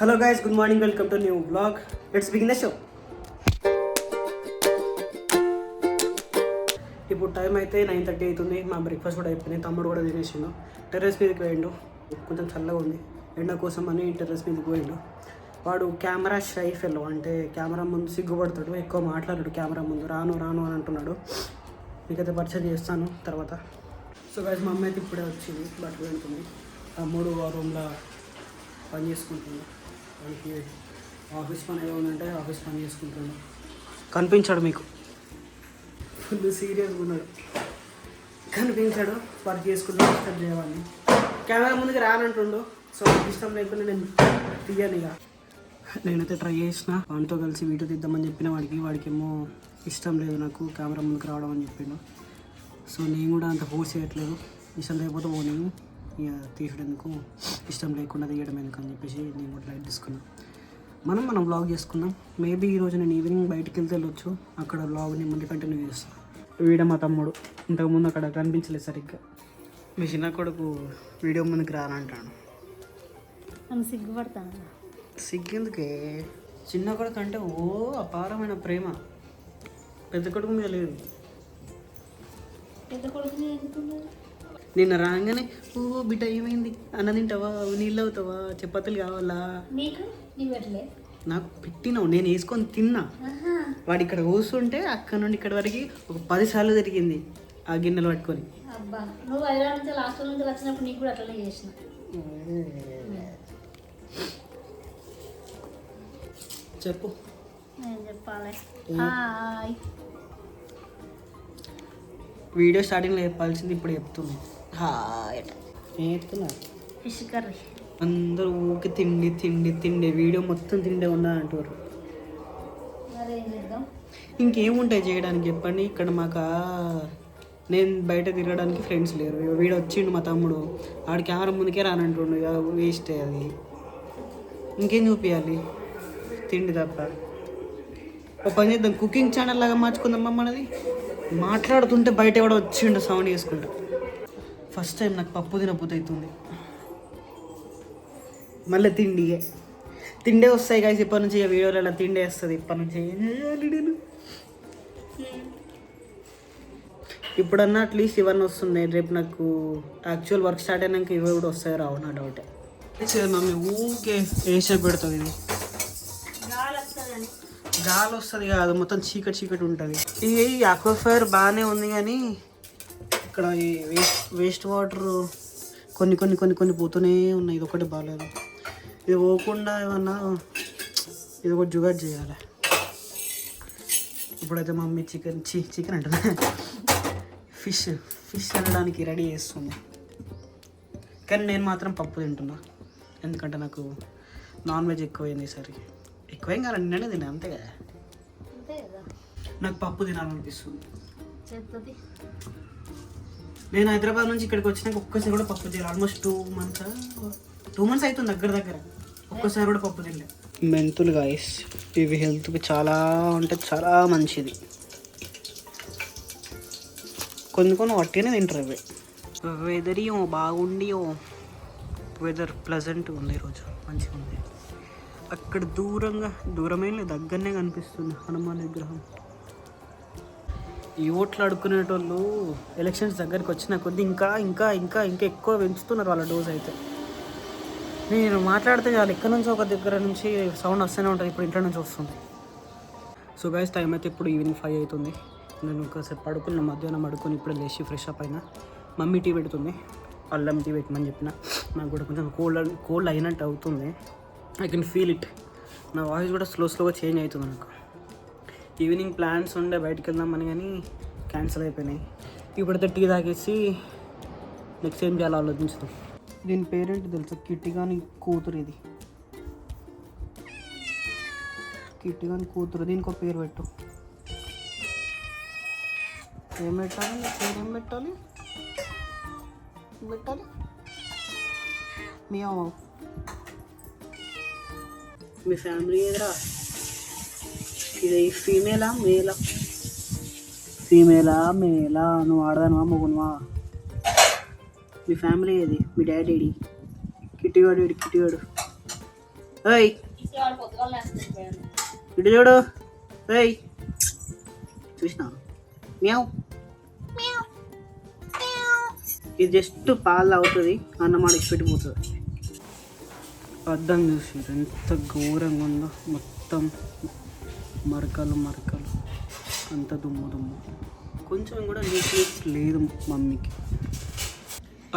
Hello guys, good morning, welcome to new blog. Let's begin the show. ఇప్పుడు time అయితే 9:30 అవుతుంది. మా breakfast కూడా అయిపోయింది. తమ్ముడు కూడా తినేసిండు. టెర్రస్ మీదకి పోయిండు. కొంచెం చల్లగా ఉంది, ఎండ కోసం అని టెర్రస్ మీదకి పోయిండు. వాడు కెమెరా షై ఫెల్లో, అంటే కెమెరా ముందు సిగ్గుపడతాడు, ఎక్కువ మాట్లాడాడు కెమెరా ముందు. రాను రాను అని అంటున్నాడు. మీకైతే పరిచయం చేస్తాను తర్వాత. సో గైస్, మా అమ్మ అయితే ఇప్పుడే వచ్చింది, బట్టలు పెడుతుంది. తమ్ముడు ఆ రూమ్లో పని చేసుకుంటుంది. వాడికి ఆఫీస్ పని ఏదో ఉందంటే ఆఫీస్ పని చేసుకుంటాడు. కనిపించాడు మీకు, ఫుల్ సీరియస్గా ఉన్నాడు. కనిపించాడు, వర్క్ చేసుకుంటాడు, డిస్టర్బ్ చేయవాడిని. కెమెరా ముందుకు రానంటుండు. సో ఇష్టం లేకుండా నేను తీయను. ఇక నేనైతే ట్రై చేసిన, వాడితో కలిసి వీడియో తీద్దామని చెప్పిన వాడికేమో ఇష్టం లేదు నాకు కెమెరా ముందుకు రావడం అని చెప్పిండు. సో నేను కూడా అంత ఫోర్స్ చేయట్లేదు. ఇష్టం లేకపోతే నేను ఇక తీయడానికి ఇష్టం లేకుండా తీయడం ఎందుకు అని చెప్పేసి నేను కూడా లైట్ తీసుకున్నాను. మనం వ్లాగ్ చేసుకుందాం. మేబీ ఈరోజు నేను ఈవినింగ్ బయటికి వెళ్ళొచ్చు. అక్కడ వ్లాగ్ని ముందు కంటిన్యూ చేస్తాను. వీడియో మా తమ్ముడు ఇంతకుముందు అక్కడ కనిపించలేదు సరిగ్గా. మీ చిన్న కొడుకు వీడియో ముందుకు రానంటాడు. సిగ్గుపడతాను. సిగ్గెందుకే? చిన్న కొడుకు అంటే ఓ అపారమైన ప్రేమ, పెద్ద కొడుకు మీద లేదు. పెద్ద కొడుకు ఎందుకున్నారు? నిన్న రాగానే ఓ బిడ్డ ఏమైంది, అన్న తింటావా, నీళ్ళు అవుతావా, చపాతీలు కావాలా, నీకు పెట్టలే. నాకు పెట్టినావు, నేను వేసుకొని తిన్నా. వాడు ఇక్కడ కూర్చుంటే అక్కడ నుండి ఇక్కడ వరకు ఒక 10 సార్లు తిరిగింది ఆ గిన్నెలు పట్టుకొని. అబ్బా, నువ్వు హైదరాబాద్ నుంచి లాస్ట్ నుంచి వచ్చినప్పుడు నీకు కూడా అట్లనే చేసిన. చెప్పు. నేను చెప్పాలి. వీడియో స్టార్టింగ్లో చెప్పాల్సింది ఇప్పుడు చెప్తుంది. ఏం చెప్తున్నా? Fish curry. అందరూ ఊరికి తిండి తిండి తిండి, వీడియో మొత్తం తిండే ఉన్నా అంటారు. మరి ఏం చేద్దాం? ఇంకేముంటాయి చేయడానికి చెప్పండి. ఇక్కడ మాకు నేను బయట తిరగడానికి ఫ్రెండ్స్ లేరు. వీడు వచ్చిండు మా తమ్ముడు, ఆడు కెమెరా ముందుకే రానంటుండు. ఇక వేస్టే అది. ఇంకేం చూపించాలి? తిండి తప్ప. ఒక పని చేద్దాం, కుకింగ్ ఛానల్ లాగా మార్చుకుందాం. మనది మాట్లాడుతుంటే బయట ఎవడో వచ్చిండు సౌండ్ చేసుకుంటా. ఫస్ట్ టైం నాకు పప్పు తినబుద్ధి అవుతుంది. మళ్ళీ తిండే వస్తాయి కాదు ఇప్పటి నుంచి. వీడియోలలో తిండే వస్తుంది ఇప్పటి నుంచి. నేను ఇప్పుడన్నా అట్లీస్ట్ ఇవన్నీ వస్తున్నాయి. రేపు నాకు యాక్చువల్ వర్క్ స్టార్ట్ అయినాక ఇవి కూడా వస్తాయి రావు, నా డౌటే. మమ్మీ ఊకే వేసే పెడుతుంది. ఇది గాలి వస్తుంది కాదు, మొత్తం చీకటి చీకటి ఉంటుంది. ఈ అక్వాఫైర్ బాగానే ఉంది కానీ ఇక్కడ ఈ వేస్ట్ వాటర్ కొన్ని కొన్ని కొన్ని కొన్ని పోతూనే ఉన్నాయి. ఇది ఒకటి బాగాలేదు. ఇది పోకుండా ఏమన్నా ఇది ఒకటి జుగాడ్ చేయాలి. ఇప్పుడైతే మమ్మీ చికెన్ అంటుంది, ఫిష్ అనడానికి రెడీ చేస్తుంది. కానీ నేను మాత్రం పప్పు తింటున్నా, ఎందుకంటే నాకు నాన్ వెజ్ ఎక్కువైంది ఈసారి. ఎక్కువేం కాదు, నిన్ననే తిన్నా అంతే కదా. నాకు పప్పు తినాలనిపిస్తుంది. నేను హైదరాబాద్ నుంచి ఇక్కడికి వచ్చినాక ఒక్కసారి కూడా పప్పు తినాలి. ఆల్మోస్ట్ 2 months అవుతుంది దగ్గర. ఒక్కసారి కూడా పప్పు తినలే. మెంతులు గాయస్, ఇవి హెల్త్కి చాలా అంటే చాలా మంచిది. కొన్ని వట్టినే తింటారు ఇవి. వెదర్ బాగుండి, వెదర్ ప్లెజెంట్ ఉంది ఈరోజు, మంచిగా ఉంది. అక్కడ దూరమే దగ్గరనే కనిపిస్తుంది హనుమాన్ విగ్రహం. ఈ ఓట్లు అడుక్కునేటోళ్ళు ఎలక్షన్స్ దగ్గరికి వచ్చిన కొద్దీ ఇంకా ఇంకా ఇంకా ఇంకా ఎక్కువ పెంచుతున్నారు వాళ్ళ డోస్ అయితే. నేను మాట్లాడితే చాలు ఎక్కడి నుంచో ఒక దగ్గర నుంచి సౌండ్ వస్తూనే ఉంటుంది. ఇప్పుడు ఇంట్లో నుంచి వస్తుంది. సో గైస్, టైం అయితే ఇప్పుడు ఈవినింగ్ 5 అవుతుంది. నేను ఒకసేపు పడుకున్న, మధ్యాహ్నం పడుకొని ఇప్పుడు లేచి ఫ్రెష్ అప్ అయినా. మమ్మీ టీ పెడుతుంది, అల్లం టీ పెట్టమని చెప్పిన. నాకు కూడా కొంచెం కోల్డ్ అయినట్టు అవుతుంది. I can feel it. నా వాయిస్ కూడా స్లోగా చేంజ్ అవుతుంది నాకు. ఈవినింగ్ ప్లాన్స్ ఉండే బయటికి వెళ్దామని, కానీ క్యాన్సిల్ అయిపోయినాయి. ఇప్పుడైతే టీ తాగేసి నెక్స్ట్ ఏం చేయాలో ఆలోచించుతాం. దీని పేరేంటి తెలుసా? కిట్టిగాని కూతురు. ఇది కిట్టిగాని కూతురు. దీనికి ఒక పేరు పెట్టు. ఏం పెట్టాలి? పేరేం పెట్టాలి? మీ ఫ్యామిలీ ఏదరా? ఇది ఫీమేలా మేలా? మేలా? నువ్వు ఆడదానువా మొగునువా? మీ ఫ్యామిలీ ఏది? మీ డాడీ కిట్టిగాడు? ఏయ్ వాడు పొద్దుగాల వేసుకుంటాడు. ఇటు చూడు. ఏయ్ చూసినా మ్యావ్. ఇది జస్ట్ పాలు అవుతుంది, అన్నం ఆడికి పెట్టిపోతుంది. అద్దం చూసి ఎంత ఘోరంగా ఉందో, మొత్తం మరకలు మరకలు, అంత దుమ్ము దుమ్ము, కొంచెం కూడా నీట్నెస్ లేదు మమ్మీకి.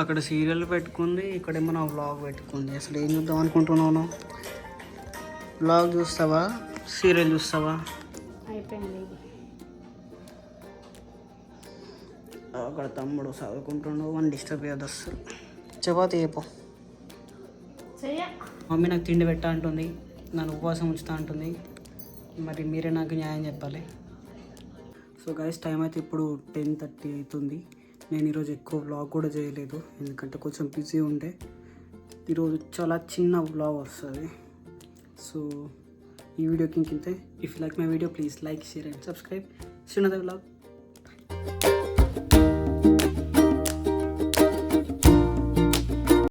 అక్కడ సీరియల్ పెట్టుకుంది, ఇక్కడేమో నా వ్లాగ్ పెట్టుకుంది. అసలు ఏం చూద్దాం అనుకుంటున్నాను? వ్లాగ్ చూస్తావా, సీరియల్ చూస్తావా? అయిపోయింది. అక్కడ తమ్ముడు చదువుకుంటుండో, వన్ డిస్టర్బ్ చేయదు అసలు. చపాతీ చెప్పు. మమ్మీ నాకు తిండి పెట్టా అంటుంది, నన్ను ఉపవాసం ఉంచుతా అంటుంది. మరి మీరే నాకు న్యాయం చెప్పాలి. సో గైస్, టైం అయితే ఇప్పుడు 10:30 అవుతుంది. నేను ఈరోజు ఎక్కువ వ్లాగ్ కూడా చేయలేదు, ఎందుకంటే కొంచెం బిజీ ఉండే. ఈరోజు చాలా చిన్న వ్లాగ్ వస్తుంది. సో ఈ వీడియోకి ఇంతే. If you like my video please like, share and subscribe. See you in other vlog.